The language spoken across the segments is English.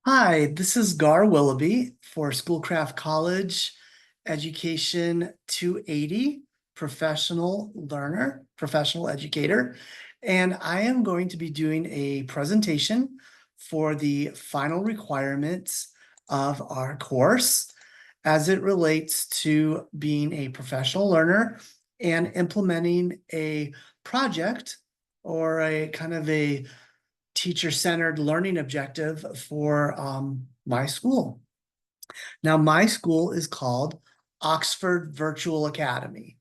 Hi, this is Gar Willoughby for Schoolcraft College Education 280, professional learner, professional educator. And I am going to be doing a presentation for the final requirements of our course as it relates to being a professional learner and implementing a project or a kind of a teacher-centered learning objective for my school. Now, my school is called Oxford Virtual Academy.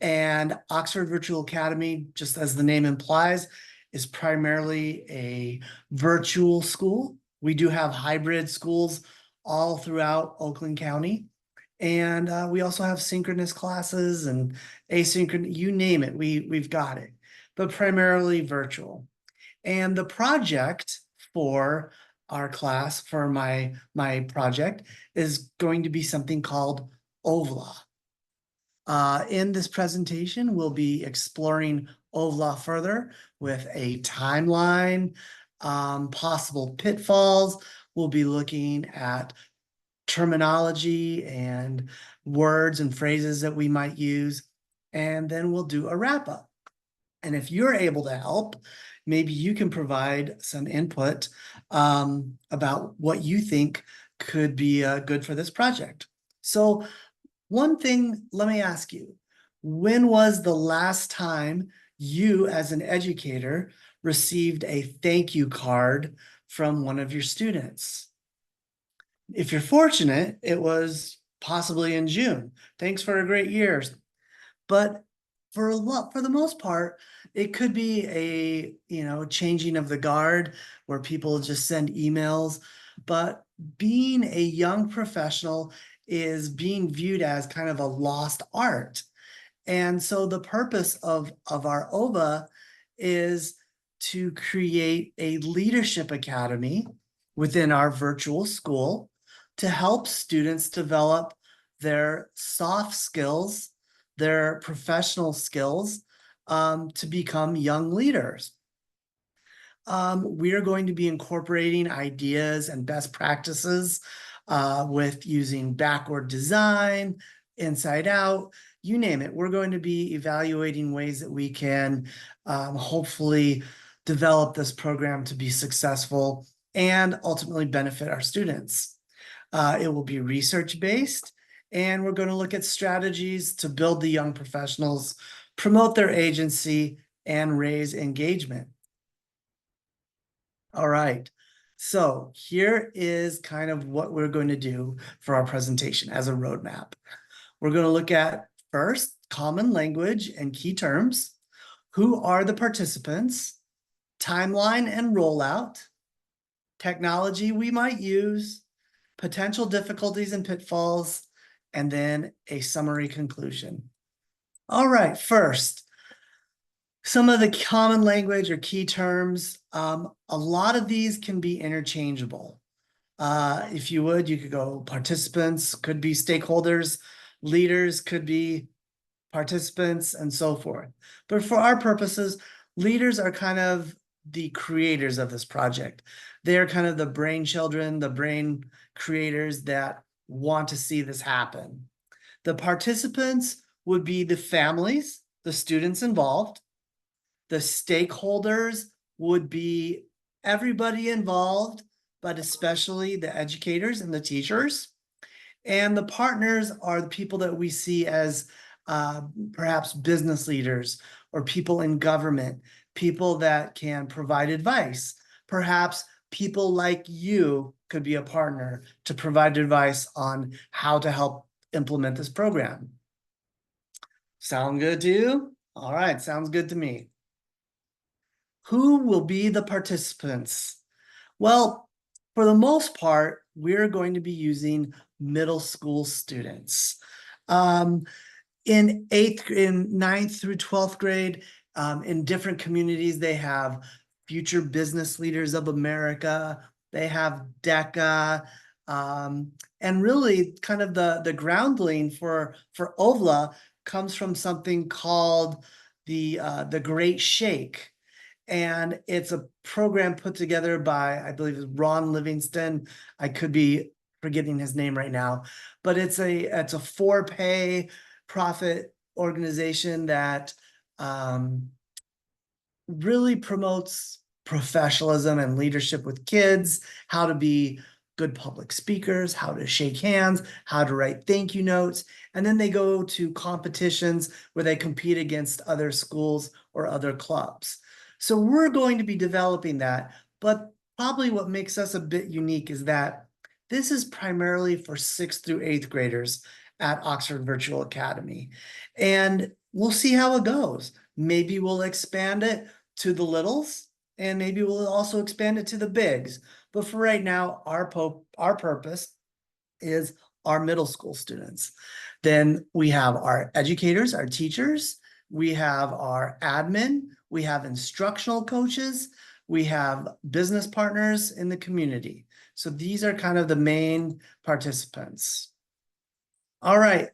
And Oxford Virtual Academy, just as the name implies, is primarily a virtual school. We do have hybrid schools all throughout Oakland County. And we also have synchronous classes and asynchronous, you name it, we've got it, but primarily virtual. And the project for our class, for my project, is going to be something called OVLA. In this presentation, we'll be exploring OVLA further with a timeline, possible pitfalls. We'll be looking at terminology and words and phrases that we might use, and then we'll do a wrap up. And if you're able to help, maybe you can provide some input about what you think could be good for this project. So one thing, let me ask you, when was the last time you as an educator received a thank you card from one of your students? If you're fortunate, it was possibly in June. Thanks for a great year. But for the most part, it could be a changing of the guard where people just send emails. But being a young professional is being viewed as kind of a lost art. And so the purpose of our OVA is to create a leadership academy within our virtual school to help students develop their soft skills, their professional skills, to become young leaders. We are going to be incorporating ideas and best practices with using backward design, inside out, you name it. We're going to be evaluating ways that we can hopefully develop this program to be successful and ultimately benefit our students. It will be research-based, and we're going to look at strategies to build the young professionals, promote their agency, and raise engagement. All right, so here is kind of what we're going to do for our presentation as a roadmap. We're going to look at first, common language and key terms. Who are the participants? Timeline and rollout. Technology we might use. Potential difficulties and pitfalls. And then a summary conclusion. All right, first, some of the common language or key terms. A lot of these can be interchangeable. If you would, you could go participants, could be stakeholders, leaders could be participants, and so forth. But for our purposes, leaders are kind of the creators of this project. They're kind of the brain children, the brain creators that want to see this happen. The participants would be the families, the students involved. The stakeholders would be everybody involved, but especially the educators and the teachers. And the partners are the people that we see as perhaps business leaders or people in government, people that can provide advice. Perhaps people like you could be a partner to provide advice on how to help implement this program. Sound good to you? All right, sounds good to me. Who will be the participants? Well, for the most part, we're going to be using middle school students. In ninth through 12th grade, in different communities, they have Future Business Leaders of America, they have DECA, and really kind of the groundling for OVLA comes from something called the Great Shake. And it's a program put together by, I believe it's Ron Livingston. I could be forgetting his name right now, but it's a for-pay profit organization that really promotes professionalism and leadership with kids, how to be good public speakers, how to shake hands, how to write thank you notes. And then they go to competitions where they compete against other schools or other clubs. So we're going to be developing that, but probably what makes us a bit unique is that this is primarily for 6th through 8th graders at Oxford Virtual Academy. And we'll see how it goes. Maybe we'll expand it to the littles, and maybe we'll also expand it to the bigs. But for right now, our purpose is our middle school students. Then we have our educators, our teachers, we have our admin, we have instructional coaches, we have business partners in the community. So these are kind of the main participants. All right.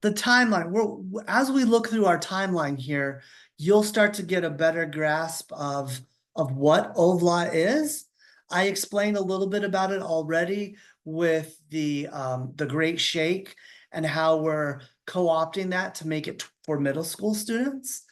The timeline, as we look through our timeline here, you'll start to get a better grasp of what OVLA is. I explained a little bit about it already with the Great Shake and how we're co-opting that to make it for middle school students.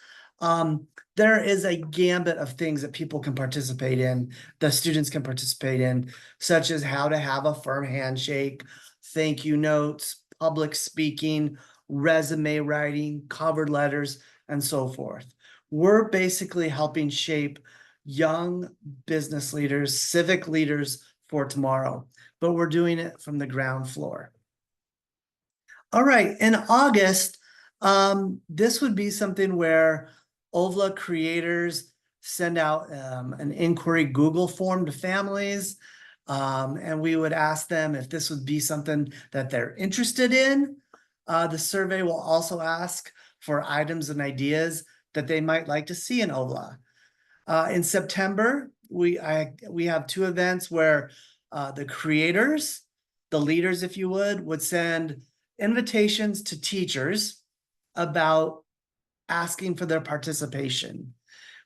There is a gambit of things that people can participate in, the students can participate in, such as how to have a firm handshake, thank you notes, public speaking, resume writing, cover letters, and so forth. We're basically helping shape young business leaders, civic leaders for tomorrow, but we're doing it from the ground floor. All right, in August, this would be something where OVLA creators send out an inquiry Google form to families, and we would ask them if this would be something that they're interested in. The survey will also ask for items and ideas that they might like to see in OVLA. In September, we have 2 events where the creators, the leaders, if you would send invitations to teachers about asking for their participation.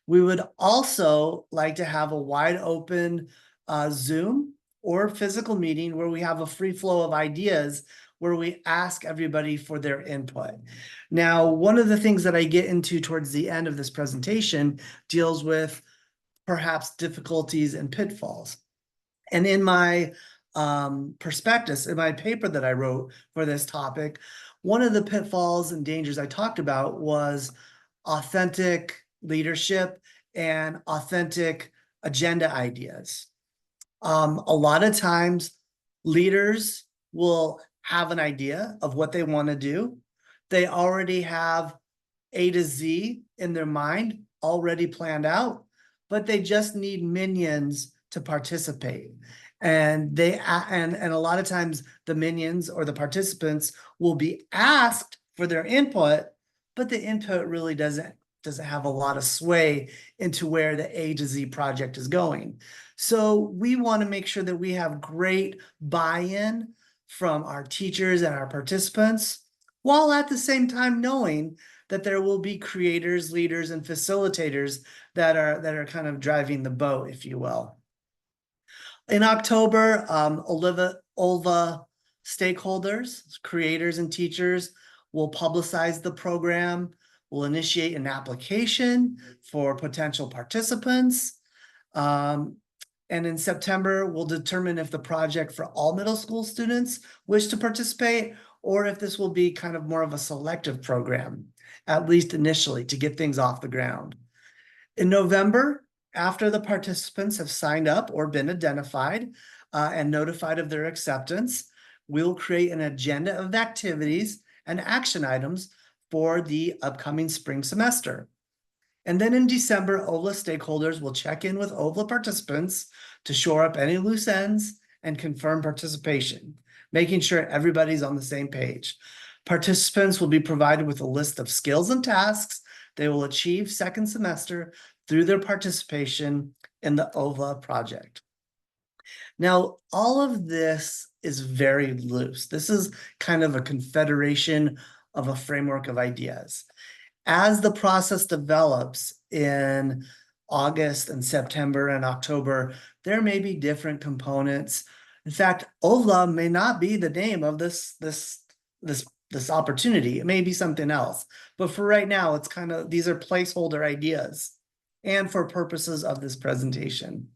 We would also like to have a wide open Zoom or physical meeting where we have a free flow of ideas where we ask everybody for their input. Now, one of the things that I get into towards the end of this presentation deals with perhaps difficulties and pitfalls. And in my prospectus, in my paper that I wrote for this topic, one of the pitfalls and dangers I talked about was authentic leadership and authentic agenda ideas. A lot of times leaders will have an idea of what they want to do. They already have A to Z in their mind already planned out, but they just need minions to participate. And a lot of times the minions or the participants will be asked for their input, but the input really doesn't have a lot of sway into where the A to Z project is going. So we want to make sure that we have great buy-in from our teachers and our participants, while at the same time knowing that there will be creators, leaders, and facilitators that are kind of driving the boat, if you will. In October, OVA stakeholders, creators and teachers will publicize the program, will initiate an application for potential participants. And in September, we'll determine if the project for all middle school students wish to participate, or if this will be kind of more of a selective program, at least initially, to get things off the ground. In November, after the participants have signed up or been identified and notified of their acceptance, we'll create an agenda of activities and action items for the upcoming spring semester. And then in December, OVLA stakeholders will check in with OVLA participants to shore up any loose ends and confirm participation, making sure everybody's on the same page. Participants will be provided with a list of skills and tasks they will achieve second semester through their participation in the OVA project. Now, all of this is very loose. This is kind of a confederation of a framework of ideas. As the process develops in August and September and October, there may be different components. In fact, OVLA may not be the name of this opportunity. It may be something else. But for right now, it's kind of, these are placeholder ideas and for purposes of this presentation.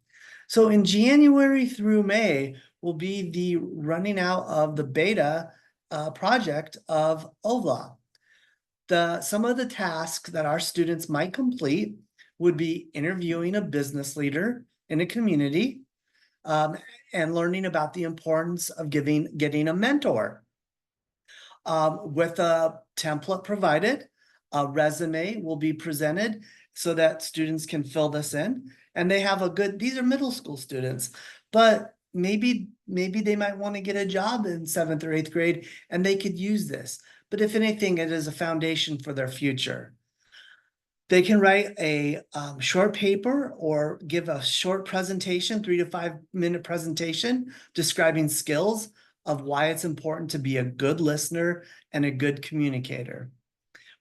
So in January through May will be the running out of the beta project of OVLA. Some of the tasks that our students might complete would be interviewing a business leader in a community, and learning about the importance of getting a mentor. With a template provided, a resume will be presented so that students can fill this in. And they have these are middle school students, but maybe they might want to get a job in 7th or 8th grade and they could use this. But if anything, it is a foundation for their future. They can write a short paper or give a short presentation, 3 to 5 minute presentation describing skills of why it's important to be a good listener and a good communicator.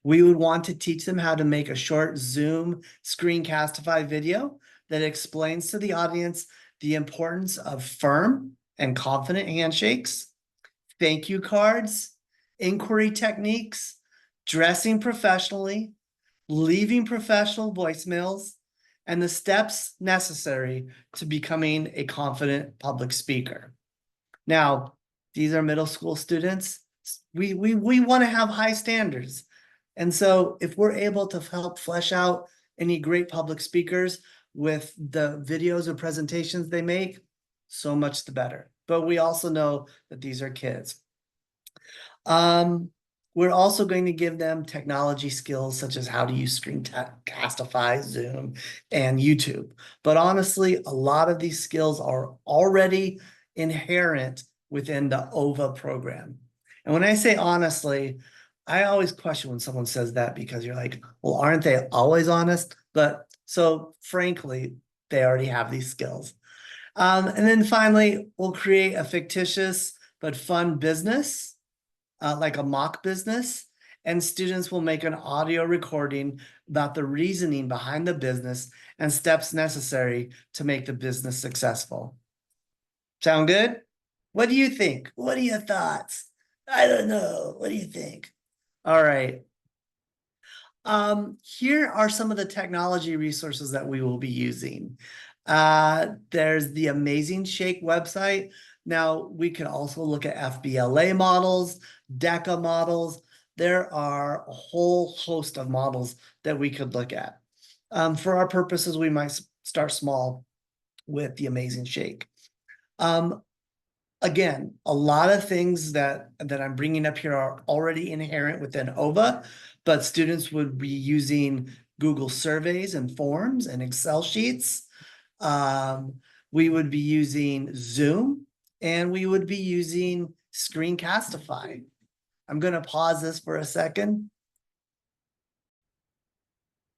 We would want to teach them how to make a short Zoom screencastify video that explains to the audience the importance of firm and confident handshakes, thank you cards, inquiry techniques, dressing professionally, leaving professional voicemails, and the steps necessary to becoming a confident public speaker. Now, these are middle school students. We want to have high standards. And so if we're able to help flesh out any great public speakers with the videos or presentations they make, so much the better. But we also know that these are kids. We're also going to give them technology skills such as how to use Screencastify, Zoom, and YouTube. But honestly, a lot of these skills are already inherent within the OVA program. And when I say honestly, I always question when someone says that because you're like, well, aren't they always honest? But so frankly, they already have these skills. And then finally, we'll create a fictitious but fun business, like a mock business, and students will make an audio recording about the reasoning behind the business and steps necessary to make the business successful. Sound good? What do you think? What are your thoughts? I don't know. What do you think? All right. Here are some of the technology resources that we will be using. There's the Amazing Shake website. Now, we can also look at FBLA models, DECA models. There are a whole host of models that we could look at. For our purposes, we might start small with the Amazing Shake. Again, a lot of things that I'm bringing up here are already inherent within OVA, but students would be using Google surveys and forms and Excel sheets. We would be using Zoom, and we would be using Screencastify. I'm going to pause this for a second.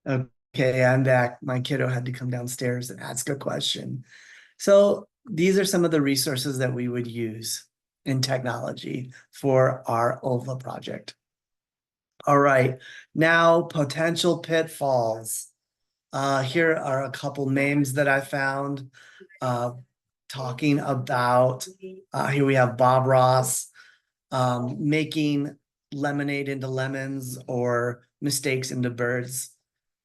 Okay, I'm back. My kiddo had to come downstairs and ask a question. So these are some of the resources that we would use in technology for our OVLA project. All right, now potential pitfalls. Here are a couple names that I found talking about, here we have Bob Ross, making lemonade into lemons or mistakes into birds.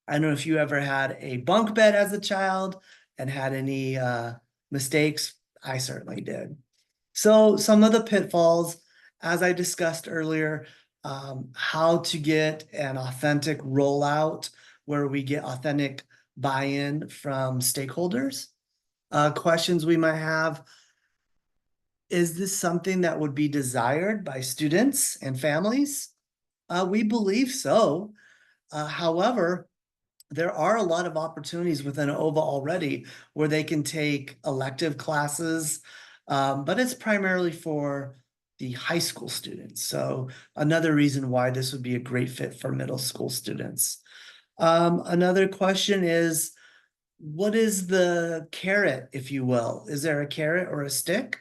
I don't know if you ever had a bunk bed as a child and had any mistakes. I certainly did. So some of the pitfalls, as I discussed earlier, how to get an authentic rollout where we get authentic buy-in from stakeholders. Questions we might have: is this something that would be desired by students and families? We believe so. However, there are a lot of opportunities within OVA already where they can take elective classes, but it's primarily for the high school students. So another reason why this would be a great fit for middle school students. Another question is, what is the carrot, if you will? Is there a carrot or a stick?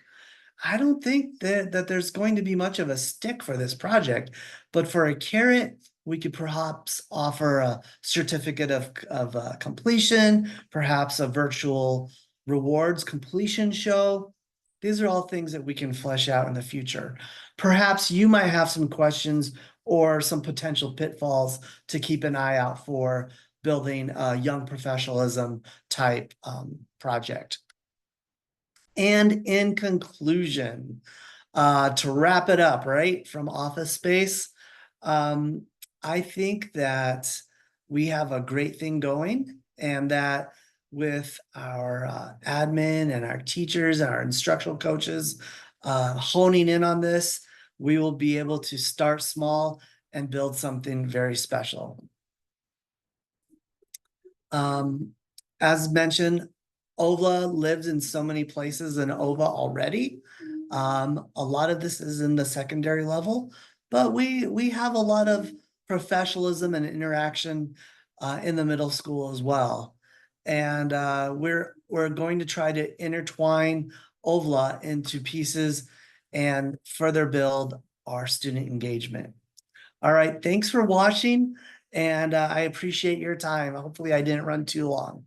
I don't think that there's going to be much of a stick for this project, but for a carrot, We could perhaps offer a certificate of completion, perhaps a virtual rewards completion show. These are all things that we can flesh out in the future. Perhaps you might have some questions or some potential pitfalls to keep an eye out for building a young professionalism type project. And in conclusion, to wrap it up, right, from Office Space, I think that we have a great thing going, and that with our admin and our teachers and our instructional coaches honing in on this, we will be able to start small and build something very special. As mentioned, OVLA lives in so many places in OVA already. A lot of this is in the secondary level, but we have a lot of professionalism and interaction in the middle school as well. And we're going to try to intertwine OVLA into pieces and further build our student engagement. All right, thanks for watching, and I appreciate your time. Hopefully I didn't run too long.